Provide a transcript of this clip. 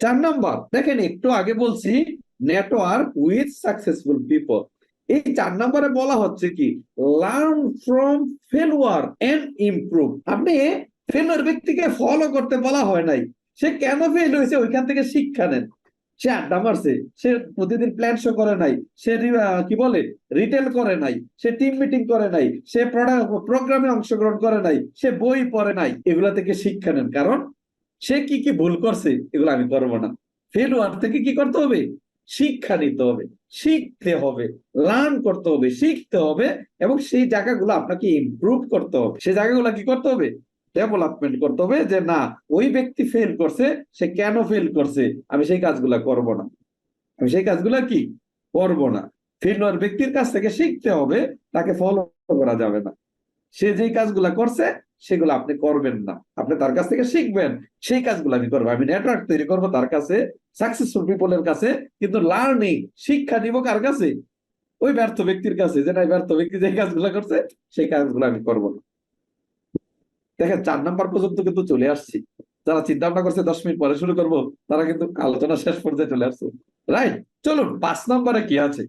4 number দেখেন, একটু আগে বলছি নেটওয়ার্ক উইথ সাকসেসফুল পিপল। এই 4 নাম্বারে বলা হচ্ছে কি, learn from failure and improve. আপনি ফেলুয়ার ব্যক্তিকে ফলো করতে বলা হয় নাই, সে কেন ফেল হয়েছে ওইখান থেকে শিক্ষা নেন। সে আড্ডা মারছে, সে প্রতিদিন প্ল্যান শো করে নাই, সে কি বলে রিটেল করে নাই, সে টিম মিটিং করে নাই, সে প্রোগ্রামে অংশগ্রহণ করে নাই, সে বই পড়ে নাই, এগুলা থেকে শিক্ষা নেন। কারণ সে কি কি ভুল করছে এগুলো আমি করবো না। ফেলুয়ার থেকে কি করতে হবে, শিক্ষা নিতে হবে, শিখতে হবে, লার্ন করতে হবে, শিখতে হবে, এবং সেই জায়গাগুলো আপনাকে ইমপ্রুভ করতে হবে। সেই জায়গাগুলো কি করতে হবে, ডেভেলপমেন্ট করতে হবে, যে না ওই ব্যক্তি ফেল করছে, সে কেন ফেল করছে, আমি সেই কাজগুলা করব না, আমি সেই কাজগুলা কি করব না। ফেলুয়ার ব্যক্তির কাছ থেকে শিখতে হবে, তাকে ফলো করা যাবে না। সে যে কাজগুলা করছে সেগুলো আপনি করবেন না, আপনি তার কাছ থেকে শিখবেন, সেই কাজগুলো আমি করবো। আমি নেটওয়ার্ক তৈরি করবো তার কাছে, সাকসেসফুল পিপলের কাছে, কিন্তু লার্নিং শিক্ষা দিব কার কাছে, ওই ব্যর্থ ব্যক্তির কাছে, যে না ব্যর্থ ব্যক্তি যে কাজগুলো করছে সেই কাজগুলো আমি করবো না। দেখেন 4 নাম্বার পর্যন্ত কিন্তু চলে আসছি। যারা চিন্তা ভাবনা করছে 10 মিনিট পরে শুরু করবো, তারা কিন্তু আলোচনা শেষ পর্যায়ে চলে আসছে। রাইট, চলুন 5 নাম্বারে কি আছে।